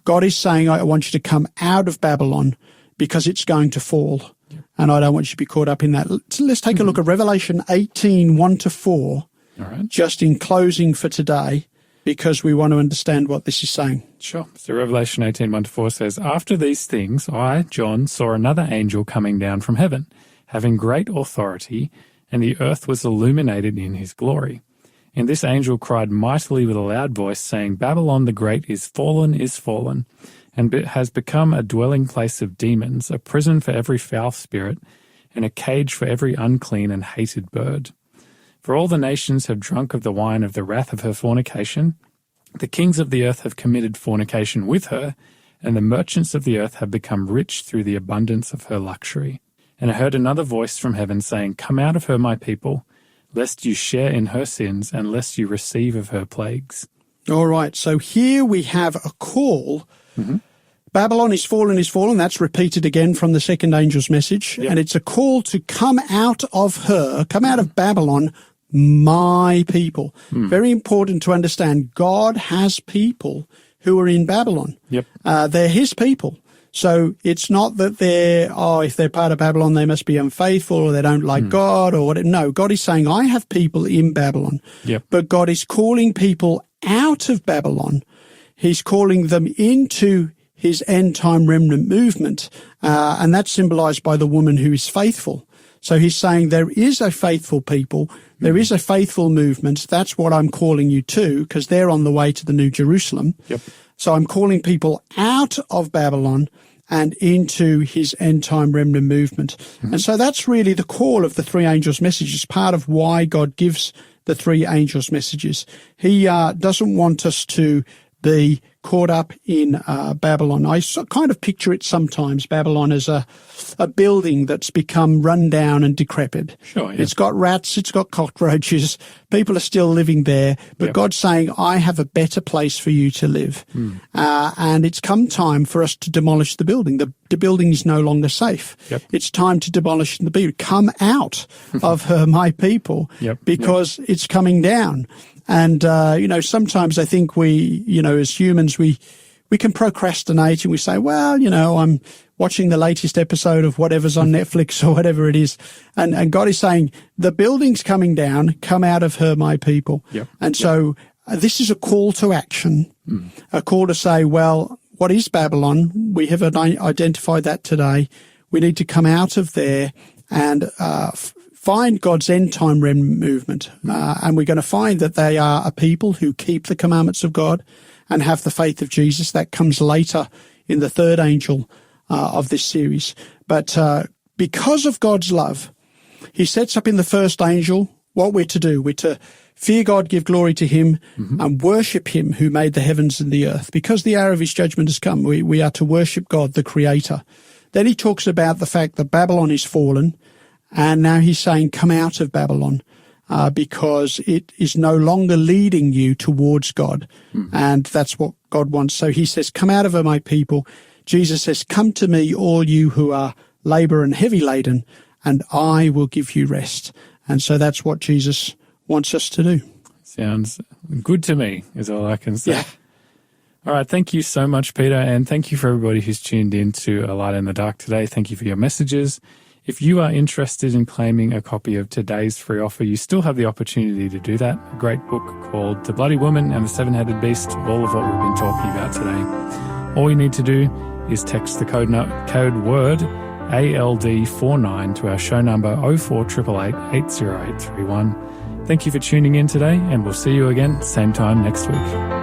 God is saying, I want you to come out of Babylon because it's going to fall. And I don't want you to be caught up in that. So let's take a look at Revelation 18, 1-4, just in closing for today, because we want to understand what this is saying.
Sure. So Revelation 18, 1-4 says, "After these things, I, John, saw another angel coming down from heaven, having great authority, and the earth was illuminated in his glory. And this angel cried mightily with a loud voice, saying, Babylon the Great is fallen, and has become a dwelling place of demons, a prison for every foul spirit, and a cage for every unclean and hated bird. For all the nations have drunk of the wine of the wrath of her fornication. The kings of the earth have committed fornication with her, and the merchants of the earth have become rich through the abundance of her luxury. And I heard another voice from heaven saying, Come out of her, my people, lest you share in her sins, and lest you receive of her plagues.
All right, so here we have a call.
Mm-hmm.
Babylon is fallen. That's repeated again from the second angel's message.
Yeah.
And it's a call to come out of her, come out of Babylon, my people. Very important to understand. God has people who are in Babylon.
Yep.
They're his people. So it's not that if they're part of Babylon, they must be unfaithful or they don't like God or whatever. No, God is saying, I have people in Babylon.
Yep.
But God is calling people out of Babylon. He's calling them into his end-time remnant movement, and that's symbolized by the woman who is faithful. So he's saying there is a faithful people, there is a faithful movement. That's what I'm calling you to, because they're on the way to the New Jerusalem.
Yep.
So I'm calling people out of Babylon and into his end-time remnant movement. And so that's really the call of the three angels' messages, part of why God gives the three angels' messages. He doesn't want us to be caught up in Babylon. I kind of picture it sometimes, Babylon, as a building that's become run down and decrepit.
Sure, yeah.
It's got rats, it's got cockroaches, people are still living there, but God's saying, I have a better place for you to live. And it's come time for us to demolish the building. The building is no longer safe.
Yep.
It's time to demolish the building. Come out of her, my people, because it's coming down. And, sometimes I think we, as humans, we can procrastinate and we say, well, I'm watching the latest episode of whatever's on Netflix or whatever it is. And God is saying, the building's coming down, come out of her, my people.
Yep.
And so this is a call to action, a call to say, well, what is Babylon? We have identified that today. We need to come out of there and find God's end-time remnant movement. And we're going to find that they are a people who keep the commandments of God and have the faith of Jesus. That comes later in the third angel of this series. But because of God's love, he sets up in the first angel what we're to do. We're to fear God, give glory to him, and worship him who made the heavens and the earth. Because the hour of his judgment has come, we are to worship God, the creator. Then he talks about the fact that Babylon is fallen, and now he's saying, come out of Babylon, because it is no longer leading you towards God. And that's what God wants. So he says, come out of her, my people. Jesus says, come to me, all you who are labor and heavy laden, and I will give you rest. And so that's what Jesus wants us to do.
Sounds good to me, is all I can say.
Yeah.
All right, thank you so much, Peter, and thank you for everybody who's tuned in to A Light in the Dark today. Thank you for your messages. If you are interested in claiming a copy of today's free offer, you still have the opportunity to do that. A great book called The Bloody Woman and the Seven-Headed Beast, all of what we've been talking about today. All you need to do is text the code word ALD49 to our show number 0488 80831. Thank you for tuning in today, and we'll see you again same time next week.